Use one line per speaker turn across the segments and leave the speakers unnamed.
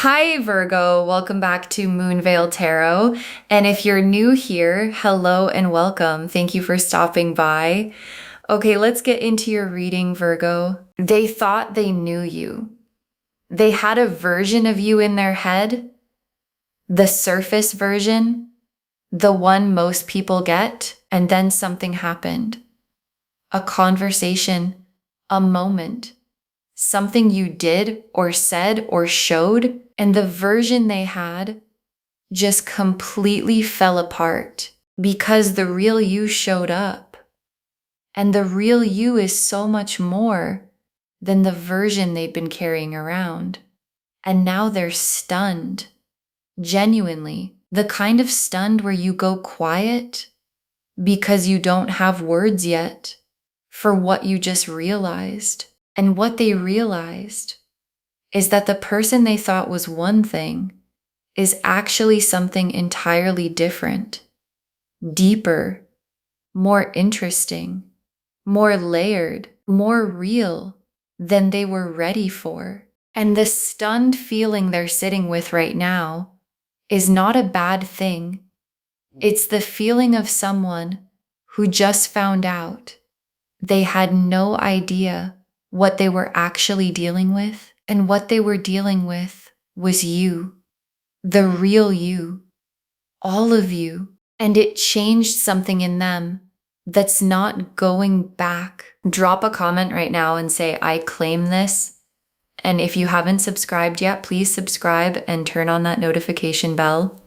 Hi, Virgo. Welcome back to Moonveil Tarot. And if you're new here, hello and welcome. Thank you for stopping by. Okay, let's get into your reading, Virgo. They thought they knew you. They had a version of you in their head, the surface version, the one most people get, and then something happened. A conversation, a moment, something you did or said or showed, and the version they had just completely fell apart because the real you showed up. And the real you is so much more than the version they've been carrying around. And now they're stunned, genuinely. The kind of stunned where you go quiet because you don't have words yet for what you just realized. And what they realized is that the person they thought was one thing is actually something entirely different, deeper, more interesting, more layered, more real than they were ready for. And the stunned feeling they're sitting with right now is not a bad thing. It's the feeling of someone who just found out they had no idea what they were actually dealing with, and what they were dealing with was you, the real you, all of you. And it changed something in them that's not going back. Drop a comment right now and say, I claim this. And if you haven't subscribed yet, please subscribe and turn on that notification bell.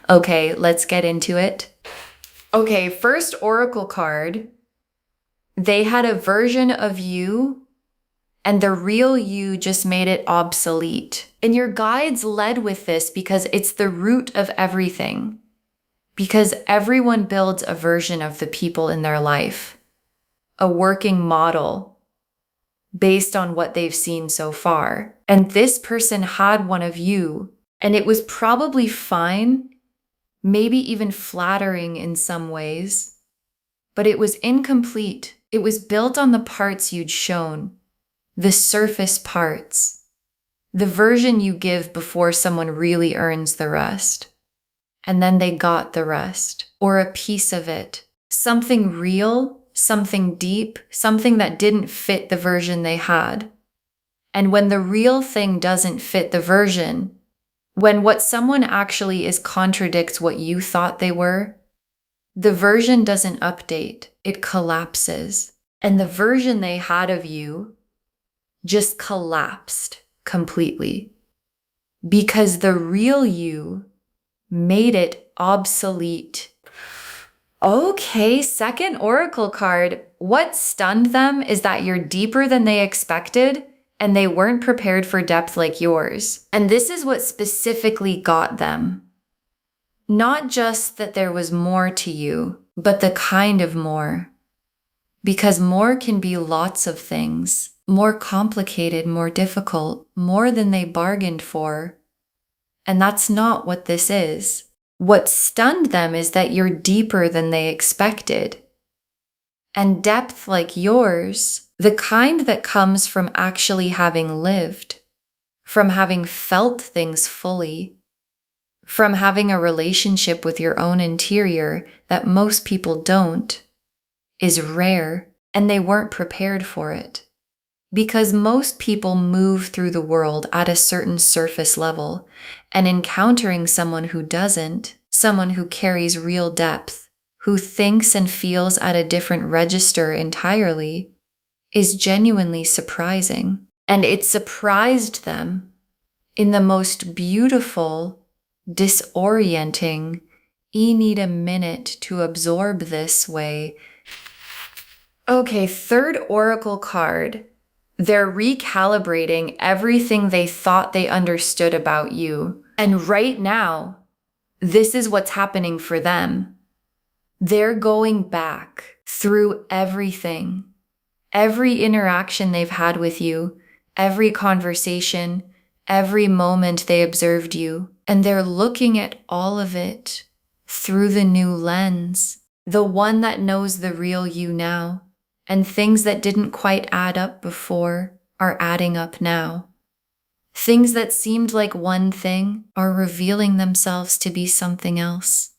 Okay, let's get into it. Okay, first oracle card. They had a version of you, and the real you just made it obsolete. And your guides led with this because it's the root of everything. Because everyone builds a version of the people in their life, a working model based on what they've seen so far. And this person had one of you, and it was probably fine, maybe even flattering in some ways, but it was incomplete. It was built on the parts you'd shown. The surface parts, the version you give before someone really earns the rest. And then they got the rest, or a piece of it. Something real, something deep, something that didn't fit the version they had. And when the real thing doesn't fit the version, when what someone actually is contradicts what you thought they were, the version doesn't update, it collapses. And the version they had of you just collapsed completely because the real you made it obsolete. Okay, second oracle card. What stunned them is that you're deeper than they expected and they weren't prepared for depth like yours. And this is what specifically got them. Not just that there was more to you, but the kind of more. Because more can be lots of things. More complicated, more difficult, more than they bargained for. And that's not what this is. What stunned them is that you're deeper than they expected. And depth like yours, the kind that comes from actually having lived, from having felt things fully, from having a relationship with your own interior that most people don't, is rare, and they weren't prepared for it. Because most people move through the world at a certain surface level, and encountering someone who doesn't, someone who carries real depth, who thinks and feels at a different register entirely, is genuinely surprising. And it surprised them in the most beautiful, disorienting, you need a minute to absorb this way. Okay, third oracle card. They're recalibrating everything they thought they understood about you. And right now, this is what's happening for them. They're going back through everything, every interaction they've had with you, every conversation, every moment they observed you, and they're looking at all of it through the new lens, the one that knows the real you now. And things that didn't quite add up before are adding up now. Things that seemed like one thing are revealing themselves to be something else.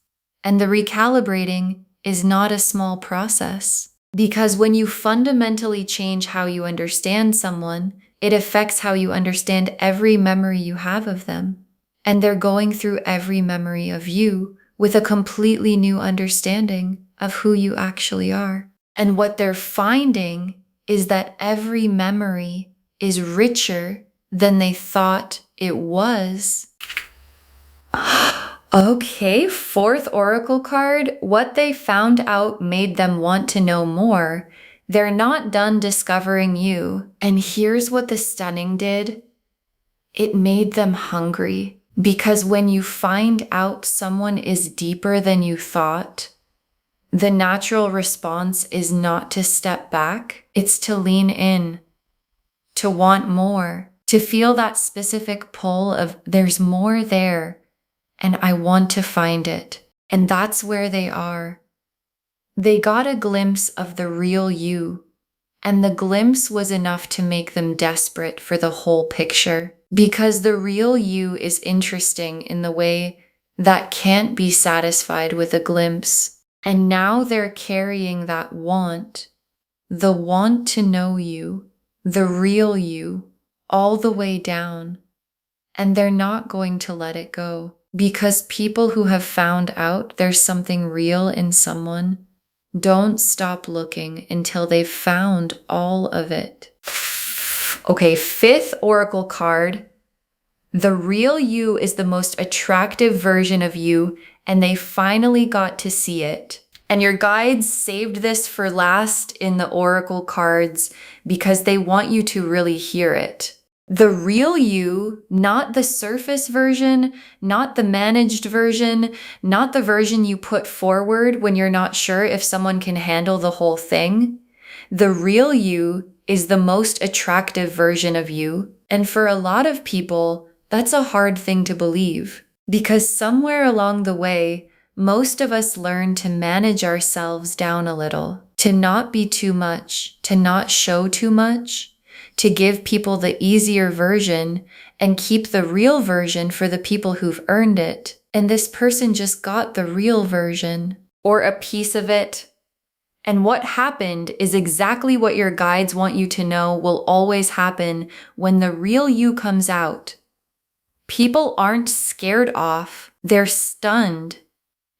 And the recalibrating is not a small process, because when you fundamentally change how you understand someone, it affects how you understand every memory you have of them. And they're going through every memory of you with a completely new understanding of who you actually are. And what they're finding is that every memory is richer than they thought it was. Okay, fourth oracle card. What they found out made them want to know more. They're not done discovering you. And here's what the stunning did. It made them hungry. Because when you find out someone is deeper than you thought, the natural response is not to step back. It's to lean in, to want more, to feel that specific pull of there's more there. And I want to find it. And that's where they are. They got a glimpse of the real you, and the glimpse was enough to make them desperate for the whole picture. Because the real you is interesting in the way that can't be satisfied with a glimpse. And now they're carrying that want, the want to know you, the real you, all the way down. And they're not going to let it go. Because people who have found out there's something real in someone don't stop looking until they've found all of it. Okay, fifth oracle card. The real you is the most attractive version of you, and they finally got to see it. And your guides saved this for last in the oracle cards because they want you to really hear it. The real you, not the surface version, not the managed version, not the version you put forward when you're not sure if someone can handle the whole thing. The real you is the most attractive version of you. And for a lot of people, that's a hard thing to believe. Because somewhere along the way, most of us learn to manage ourselves down a little, to not be too much, to not show too much, to give people the easier version and keep the real version for the people who've earned it. And this person just got the real version, or a piece of it. And what happened is exactly what your guides want you to know will always happen when the real you comes out. People aren't scared off, they're stunned,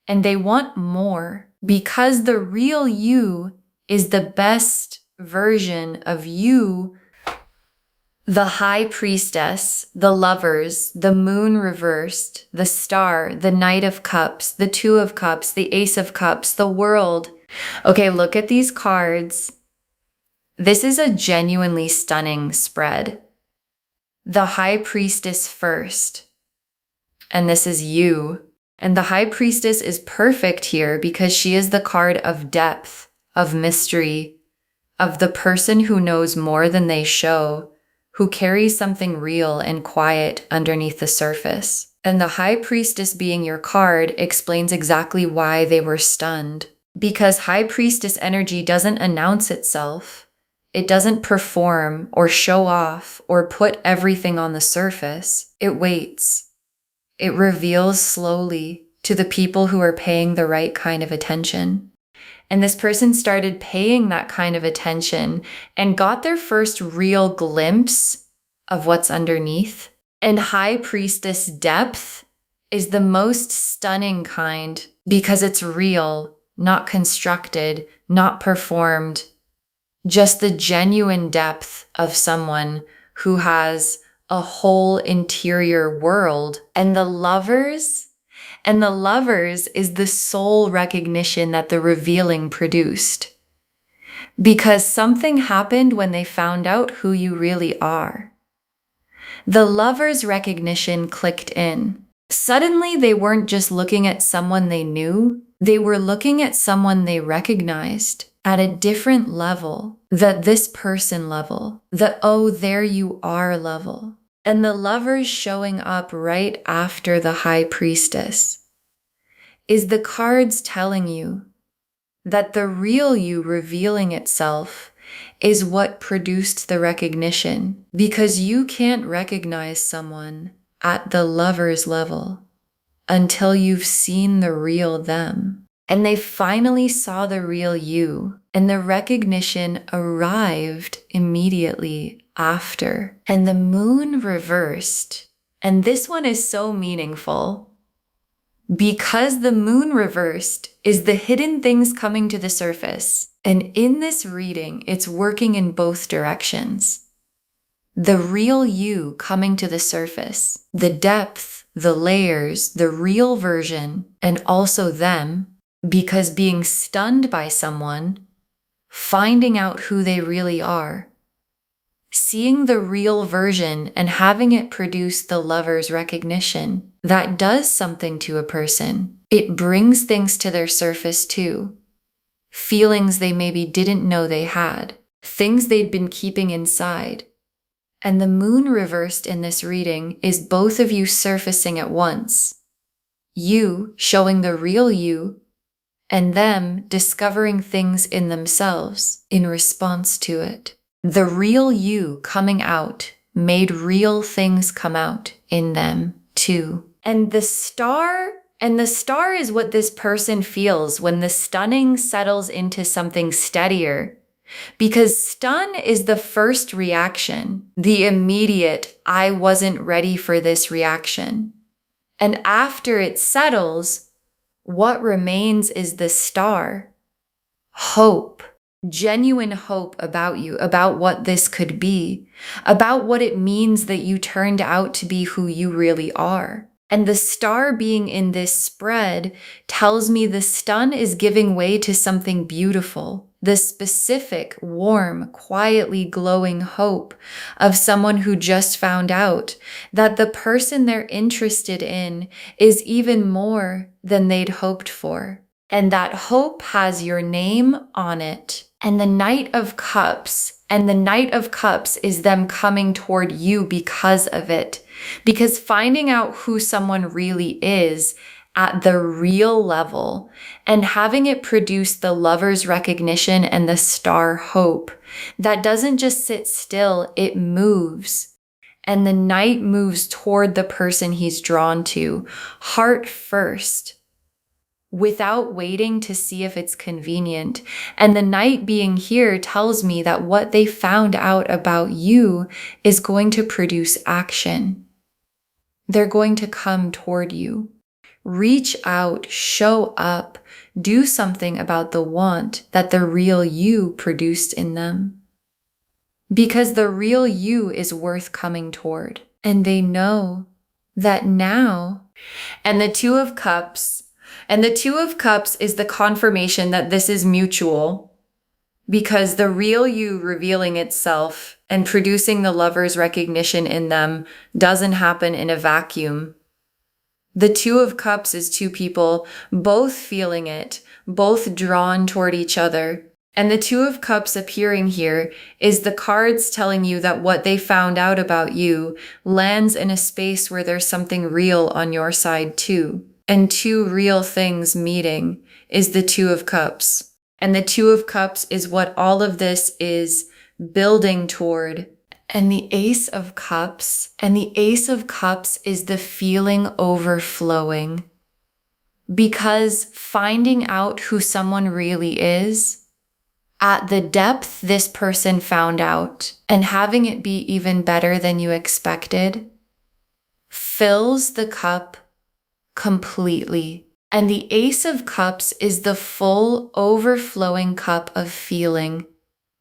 and they want more, because the real you is the best version of you. The high priestess, the lovers, the moon reversed, the star, the knight of cups, the two of cups, the ace of cups, the world. Okay, look at these cards. This is a genuinely stunning spread. The high priestess first, and this is you. And the high priestess is perfect here because she is the card of depth, of mystery, of the person who knows more than they show, who carries something real and quiet underneath the surface. And the high priestess being your card explains exactly why they were stunned. Because high priestess energy doesn't announce itself. It doesn't perform or show off or put everything on the surface. It waits. It reveals slowly to the people who are paying the right kind of attention. And this person started paying that kind of attention and got their first real glimpse of what's underneath. And high priestess depth is the most stunning kind because it's real, not constructed, not performed. Just the genuine depth of someone who has a whole interior world. And the lovers is the soul recognition that the revealing produced. Because something happened when they found out who you really are. The lovers' recognition clicked in. Suddenly, they weren't just looking at someone they knew, they were looking at someone they recognized at a different level, the this person level, the oh, there you are level. And the lovers showing up right after the high priestess is the cards telling you that the real you revealing itself is what produced the recognition, because you can't recognize someone at the lover's level until you've seen the real them. And they finally saw the real you, and the recognition arrived immediately after. And the moon reversed. And this one is so meaningful because the moon reversed is the hidden things coming to the surface. And in this reading, it's working in both directions. The real you coming to the surface, the depth, the layers, the real version, and also them. Because being stunned by someone, finding out who they really are, seeing the real version and having it produce the lover's recognition, that does something to a person. It brings things to their surface too. Feelings they maybe didn't know they had, things they'd been keeping inside. And the moon reversed in this reading is both of you surfacing at once. You showing the real you, and them discovering things in themselves in response to it. The real you coming out made real things come out in them too. And the star is what this person feels when the stunning settles into something steadier. Because stun is the first reaction, the immediate, I wasn't ready for this reaction. And after it settles, what remains is the star. Hope. Genuine hope about you, about what this could be, about what it means that you turned out to be who you really are. And the star being in this spread tells me the stun is giving way to something beautiful. The specific, warm, quietly glowing hope of someone who just found out that the person they're interested in is even more than they'd hoped for. And that hope has your name on it. And the Knight of Cups is them coming toward you because of it. Because finding out who someone really is at the real level and having it produce the lover's recognition and the star hope that doesn't just sit still, it moves. And the knight moves toward the person he's drawn to, heart first, without waiting to see if it's convenient. And the knight being here tells me that what they found out about you is going to produce action. They're going to come toward you. Reach out, show up, do something about the want that the real you produced in them. Because the real you is worth coming toward. And they know that now. And the Two of Cups is the confirmation that this is mutual. Because the real you revealing itself and producing the lover's recognition in them doesn't happen in a vacuum. The Two of Cups is two people both feeling it, both drawn toward each other. And the Two of Cups appearing here is the cards telling you that what they found out about you lands in a space where there's something real on your side too. And two real things meeting is the Two of Cups. And the Two of Cups is what all of this is building toward. And the Ace of Cups is the feeling overflowing. Because finding out who someone really is, at the depth this person found out, and having it be even better than you expected, fills the cup completely. And the Ace of Cups is the full overflowing cup of feeling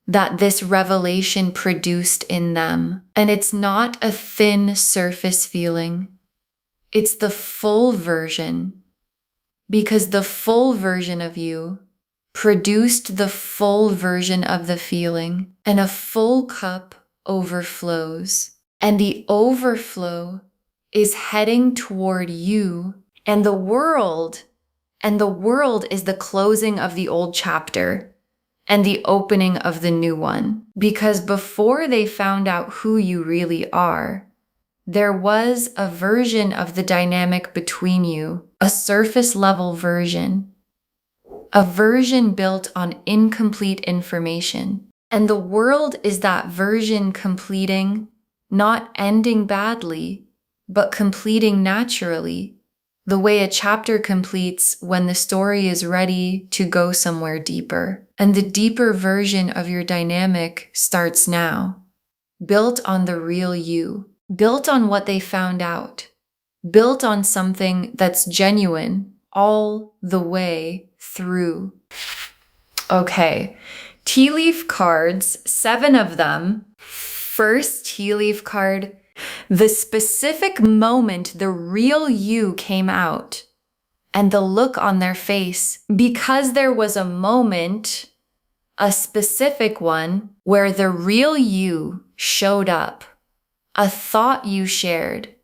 that this revelation produced in them. And it's not a thin surface feeling. It's the full version. Because the full version of you produced the full version of the feeling. And a full cup overflows. And the overflow is heading toward you. And the world is the closing of the old chapter and the opening of the new one. Because before they found out who you really are, there was a version of the dynamic between you, a surface level version, a version built on incomplete information. And the world is that version completing, not ending badly, but completing naturally, the way a chapter completes when the story is ready to go somewhere deeper. And the deeper version of your dynamic starts now, built on the real you, built on what they found out, built on something that's genuine all the way through. Okay, tea leaf cards, 7 of them. First tea leaf card, the specific moment the real you came out and the look on their face, because there was a moment, a specific one, where the real you showed up, a thought you shared,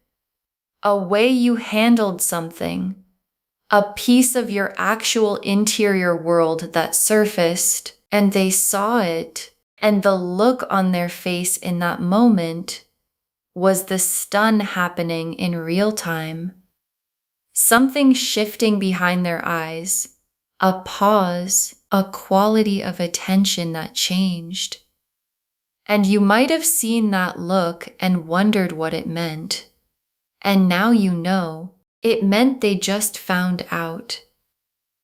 a way you handled something, a piece of your actual interior world that surfaced, and they saw it, and the look on their face in that moment was the stun happening in real time. Something shifting behind their eyes, a pause, a quality of attention that changed. And you might have seen that look and wondered what it meant. And now you know. It meant they just found out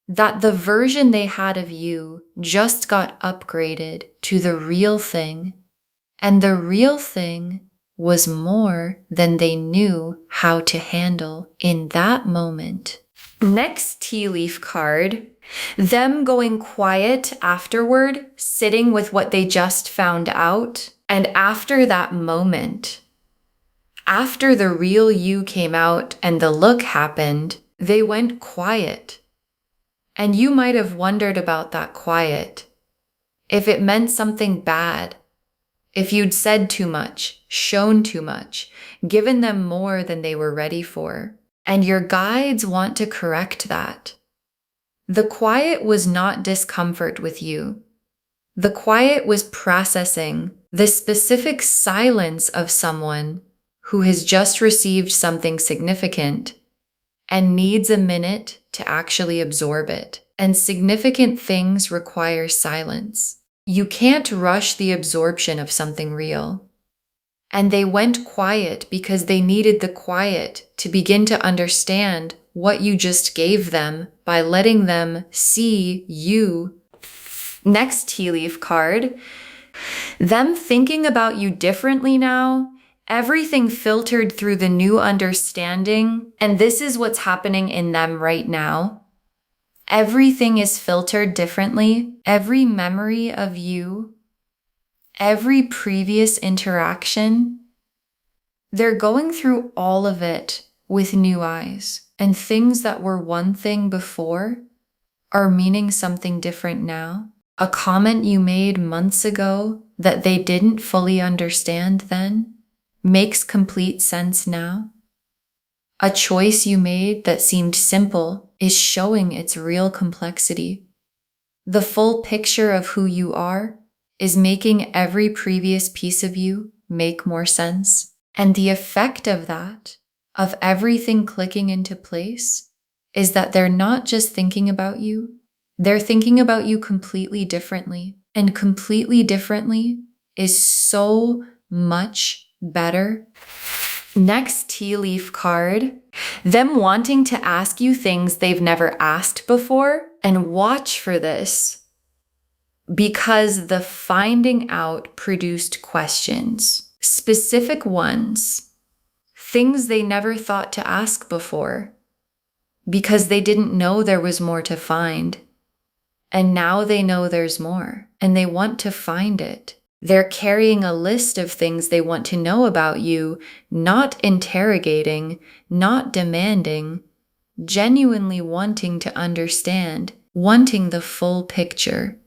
that the version they had of you just got upgraded to the real thing, and the real thing was more than they knew how to handle in that moment. Next tea leaf card, them going quiet afterward, sitting with what they just found out, and after that moment, after the real you came out and the look happened, they went quiet. And you might have wondered about that quiet. If it meant something bad, if you'd said too much, shown too much, given them more than they were ready for. And your guides want to correct that. The quiet was not discomfort with you. The quiet was processing the specific silence of someone who has just received something significant and needs a minute to actually absorb it. And significant things require silence. You can't rush the absorption of something real. And they went quiet because they needed the quiet to begin to understand what you just gave them by letting them see you. Next tea leaf card, them thinking about you differently now. Everything filtered through the new understanding, and this is what's happening in them right now. Everything is filtered differently. Every memory of you, every previous interaction, they're going through all of it with new eyes, and things that were one thing before are meaning something different now. A comment you made months ago that they didn't fully understand then makes complete sense now. A choice you made that seemed simple is showing its real complexity. The full picture of who you are is making every previous piece of you make more sense. And the effect of that, of everything clicking into place, is that they're not just thinking about you, they're thinking about you completely differently. And completely differently is so much better. Next tea leaf card, them wanting to ask you things they've never asked before. And watch for this, because the finding out produced questions, specific ones, things they never thought to ask before, because they didn't know there was more to find. And now they know there's more, and they want to find it. They're carrying a list of things they want to know about you, not interrogating, not demanding, genuinely wanting to understand, wanting the full picture,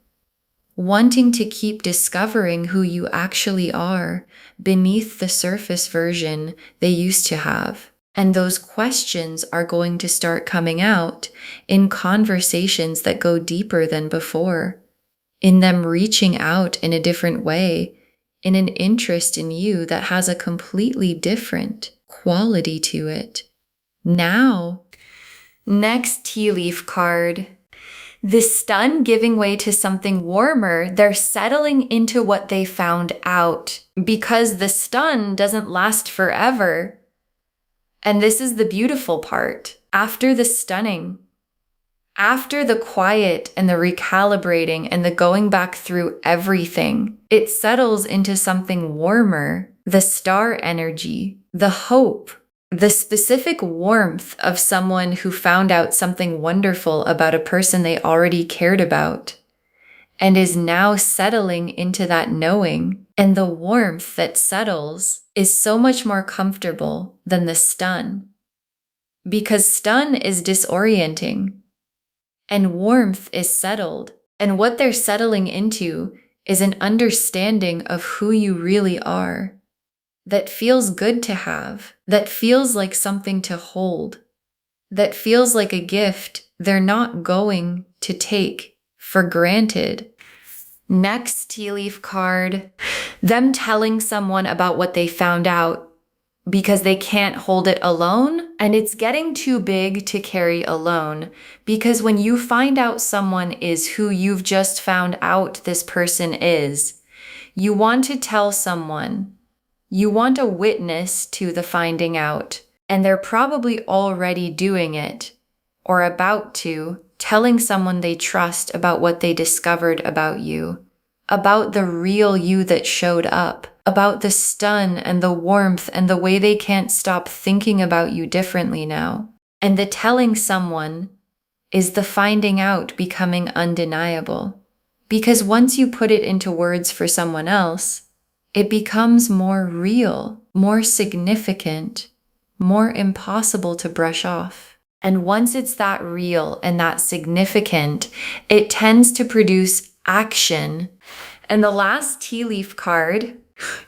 wanting to keep discovering who you actually are beneath the surface version they used to have. And those questions are going to start coming out in conversations that go deeper than before, in them reaching out in a different way, in an interest in you that has a completely different quality to it. Now, next tea leaf card, The stun giving way to something warmer, they're settling into what they found out because the stun doesn't last forever. And this is the beautiful part. After the stunning, after the quiet and the recalibrating and the going back through everything, it settles into something warmer, the star energy, the hope, the specific warmth of someone who found out something wonderful about a person they already cared about and is now settling into that knowing. And the warmth that settles is so much more comfortable than the stun, because stun is disorienting and warmth is settled. And what they're settling into is an understanding of who you really are that feels good to have, that feels like something to hold, that feels like a gift they're not going to take for granted. Next tea leaf card, them telling someone about what they found out because they can't hold it alone, and it's getting too big to carry alone. Because when you find out someone is who you've just found out this person is, you want to tell someone, you want a witness to the finding out, and they're probably already doing it or about to, telling someone they trust about what they discovered about you, about the real you that showed up, about the stun and the warmth and the way they can't stop thinking about you differently now. And the telling someone is the finding out becoming undeniable. Because once you put it into words for someone else, it becomes more real, more significant, more impossible to brush off. And once it's that real and that significant, it tends to produce action. And the last tea leaf card,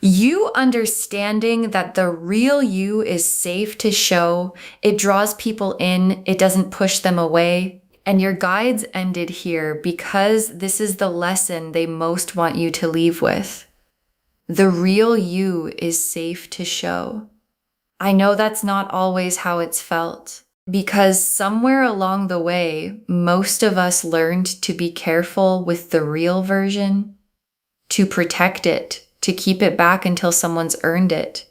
you understanding that the real you is safe to show, it draws people in, it doesn't push them away. And your guides ended here because this is the lesson they most want you to leave with. The real you is safe to show. I know that's not always how it's felt, because somewhere along the way, most of us learned to be careful with the real version, to protect it, to keep it back until someone's earned it,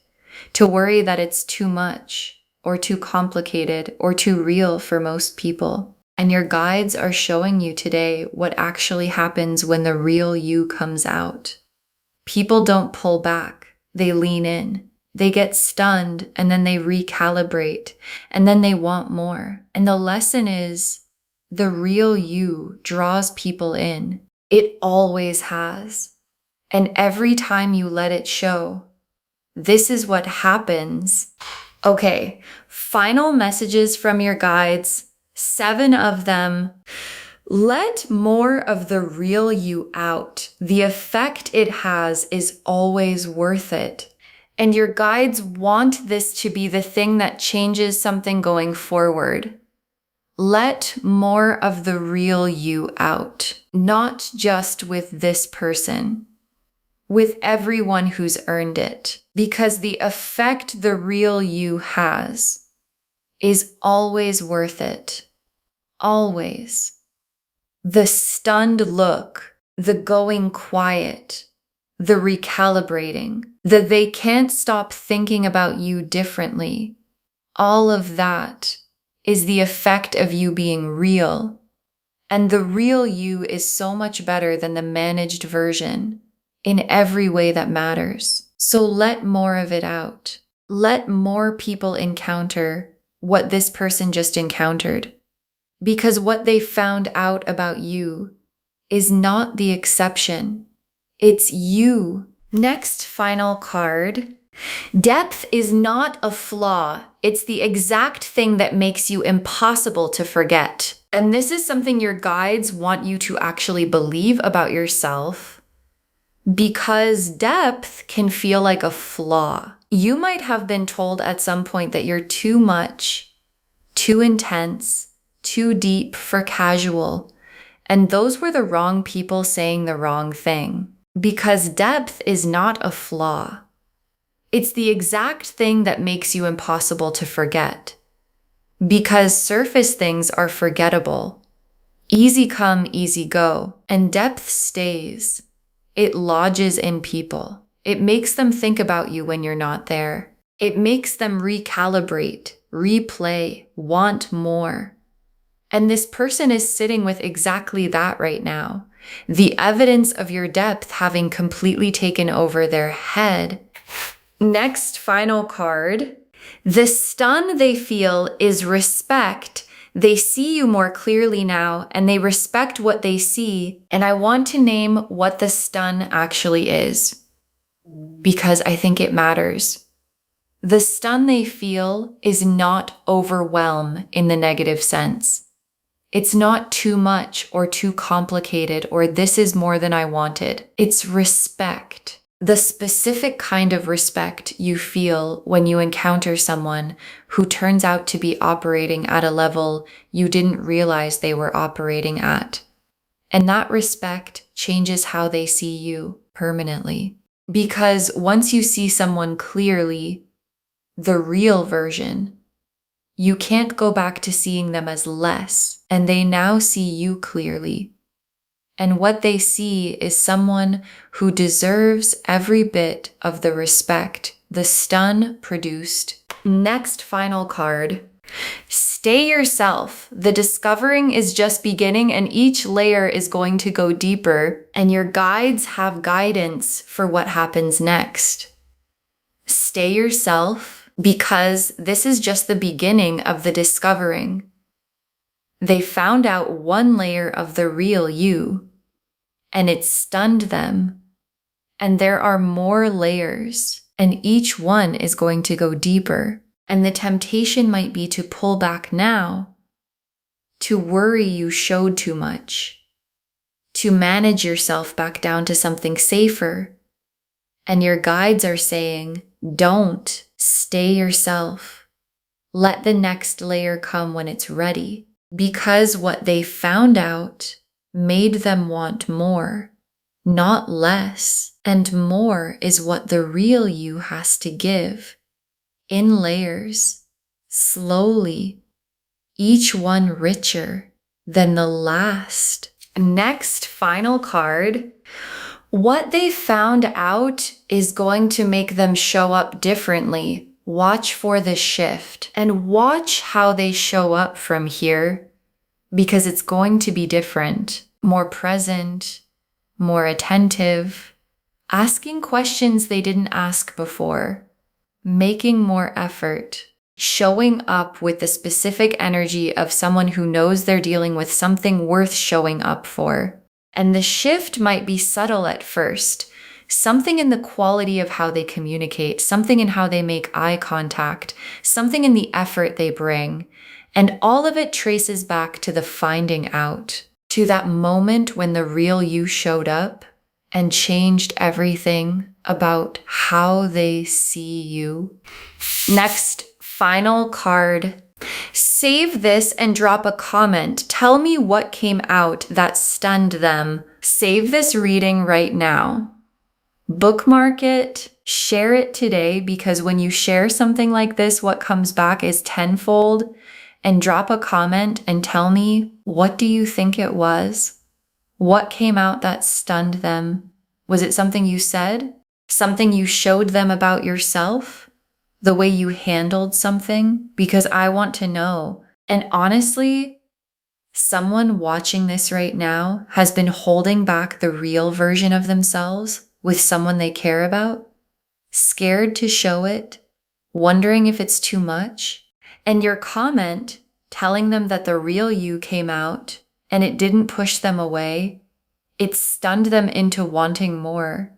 to worry that it's too much or too complicated or too real for most people. And your guides are showing you today what actually happens when the real you comes out. People don't pull back, they lean in. They get stunned and then they recalibrate and then they want more. And the lesson is the real you draws people in. It always has. And every time you let it show, this is what happens. Okay, final messages from your guides, 7 of them. Let more of the real you out. The effect it has is always worth it. And your guides want this to be the thing that changes something going forward. Let more of the real you out, not just with this person, with everyone who's earned it. Because the effect the real you has is always worth it. Always. The stunned look, the going quiet, the recalibrating, that they can't stop thinking about you differently. All of that is the effect of you being real. And the real you is so much better than the managed version in every way that matters. So let more of it out. Let more people encounter what this person just encountered. Because what they found out about you is not the exception. It's you. Next final card. Depth is not a flaw. It's the exact thing that makes you impossible to forget. And this is something your guides want you to actually believe about yourself, because depth can feel like a flaw. You might have been told at some point that you're too much, too intense, too deep for casual. And those were the wrong people saying the wrong thing. Because depth is not a flaw. It's the exact thing that makes you impossible to forget. Because surface things are forgettable. Easy come, easy go. And depth stays. It lodges in people. It makes them think about you when you're not there. It makes them recalibrate, replay, want more. And this person is sitting with exactly that right now. The evidence of your depth having completely taken over their head. Next, final card. The stun they feel is respect. They see you more clearly now and they respect what they see. And I want to name what the stun actually is because I think it matters. The stun they feel is not overwhelm in the negative sense. It's not too much or too complicated or this is more than I wanted. It's respect. The specific kind of respect you feel when you encounter someone who turns out to be operating at a level you didn't realize they were operating at. And that respect changes how they see you permanently. Because once you see someone clearly, the real version, you can't go back to seeing them as less, and they now see you clearly. And what they see is someone who deserves every bit of the respect the stun produced. Next final card. Stay yourself. The discovering is just beginning and each layer is going to go deeper and your guides have guidance for what happens next. Stay yourself because this is just the beginning of the discovering. They found out one layer of the real you, and it stunned them. And there are more layers, and each one is going to go deeper. And the temptation might be to pull back now, to worry you showed too much, to manage yourself back down to something safer. And your guides are saying, don't, stay yourself. Let the next layer come when it's ready. Because what they found out made them want more, not less. And more is what the real you has to give. In layers, slowly, each one richer than the last. Next, final card. What they found out is going to make them show up differently. Watch for the shift and watch how they show up from here because it's going to be different, more present, more attentive, asking questions they didn't ask before, making more effort, showing up with the specific energy of someone who knows they're dealing with something worth showing up for. And the shift might be subtle at first. Something in the quality of how they communicate, something in how they make eye contact, something in the effort they bring. And all of it traces back to the finding out, to that moment when the real you showed up and changed everything about how they see you. Next, final card. Save this and drop a comment. Tell me what came out that stunned them. Save this reading right now. Bookmark it, share it today, because when you share something like this, what comes back is tenfold. And drop a comment and tell me, what do you think it was? What came out that stunned them? Was it something you said? Something you showed them about yourself? The way you handled something? Because I want to know. And honestly, someone watching this right now has been holding back the real version of themselves with someone they care about, scared to show it, wondering if it's too much. And your comment telling them that the real you came out and it didn't push them away, it stunned them into wanting more,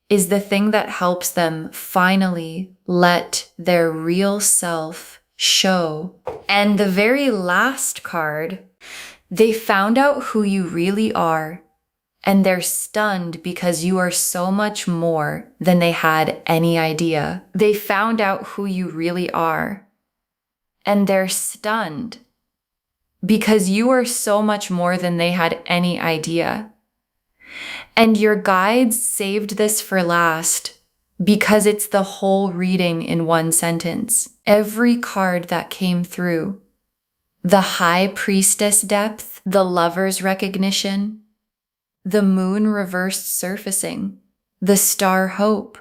is the thing that helps them finally let their real self show. And the very last card, they found out who you really are, and they're stunned because you are so much more than they had any idea. They found out who you really are, and they're stunned because you are so much more than they had any idea. And your guides saved this for last because it's the whole reading in one sentence. Every card that came through, the High Priestess depth, the Lover's recognition, the Moon reversed surfacing, the Star hope,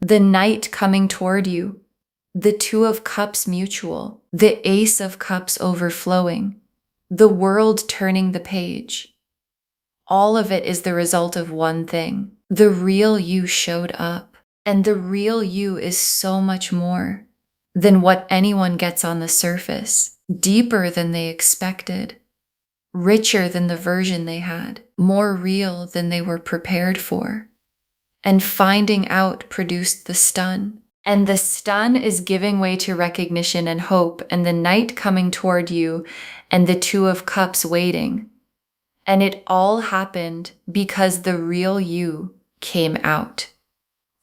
the Knight coming toward you, the Two of Cups mutual, the Ace of Cups overflowing, the World turning the page. All of it is the result of one thing. The real you showed up. And the real you is so much more than what anyone gets on the surface, deeper than they expected, richer than the version they had, more real than they were prepared for. And finding out produced the stun. And the stun is giving way to recognition and hope, and the Knight coming toward you, and the Two of Cups waiting. And it all happened because the real you came out.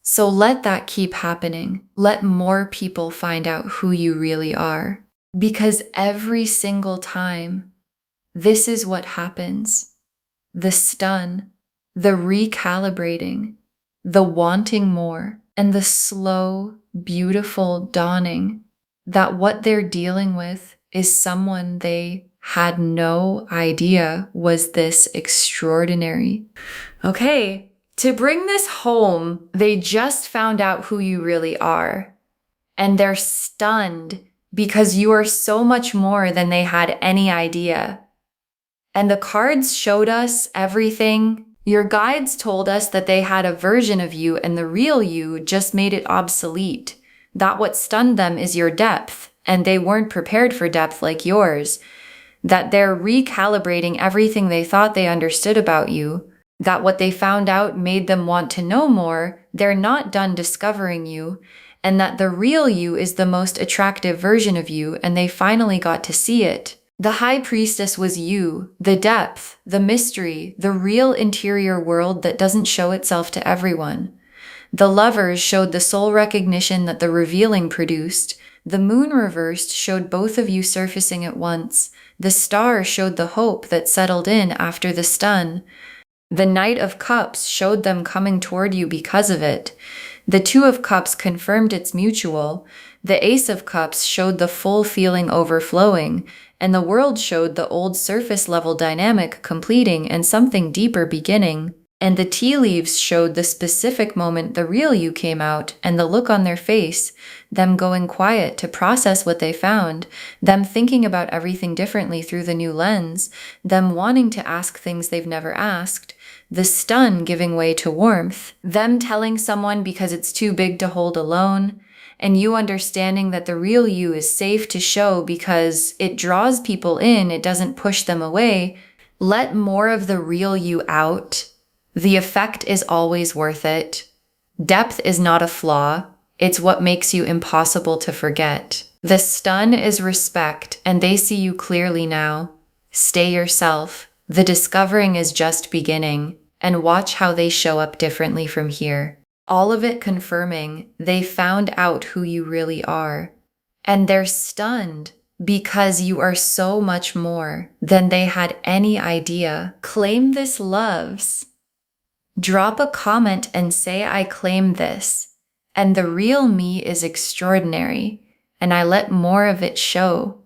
So let that keep happening. Let more people find out who you really are. Because every single time, this is what happens. The stun, the recalibrating, the wanting more, and the slow, beautiful dawning that what they're dealing with is someone they had no idea was this extraordinary. Okay, to bring this home, they just found out who you really are. And they're stunned because you are so much more than they had any idea. And the cards showed us everything. Your guides told us that they had a version of you and the real you just made it obsolete. That what stunned them is your depth, and they weren't prepared for depth like yours. That they're recalibrating everything they thought they understood about you. That what they found out made them want to know more. They're not done discovering you. And that the real you is the most attractive version of you, and they finally got to see it. The High Priestess was you, the depth, the mystery, the real interior world that doesn't show itself to everyone. The Lovers showed the soul recognition that the revealing produced. The Moon reversed showed both of you surfacing at once. The Star showed the hope that settled in after the stun. The Knight of Cups showed them coming toward you because of it. The Two of Cups confirmed it's mutual. The Ace of Cups showed the full feeling overflowing. And the World showed the old surface level dynamic completing and something deeper beginning. And the tea leaves showed the specific moment the real you came out, and the look on their face, them going quiet to process what they found, them thinking about everything differently through the new lens, them wanting to ask things they've never asked, the stun giving way to warmth, them telling someone because it's too big to hold alone, and you understanding that the real you is safe to show because it draws people in, it doesn't push them away. Let more of the real you out. The effect is always worth it. Depth is not a flaw. It's what makes you impossible to forget. The stun is respect, and they see you clearly now. Stay yourself. The discovering is just beginning, and watch how they show up differently from here. All of it confirming they found out who you really are. And they're stunned because you are so much more than they had any idea. Claim this, loves. Drop a comment and say, I claim this. And the real me is extraordinary, and I let more of it show.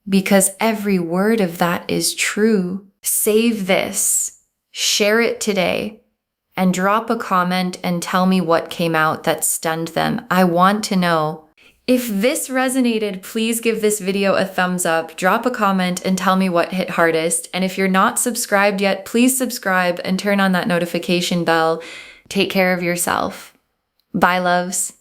Because every word of that is true. Save this. Share it today. And drop a comment and tell me what came out that stunned them. I want to know. If this resonated, please give this video a thumbs up, drop a comment, and tell me what hit hardest. And if you're not subscribed yet, please subscribe and turn on that notification bell. Take care of yourself. Bye, loves.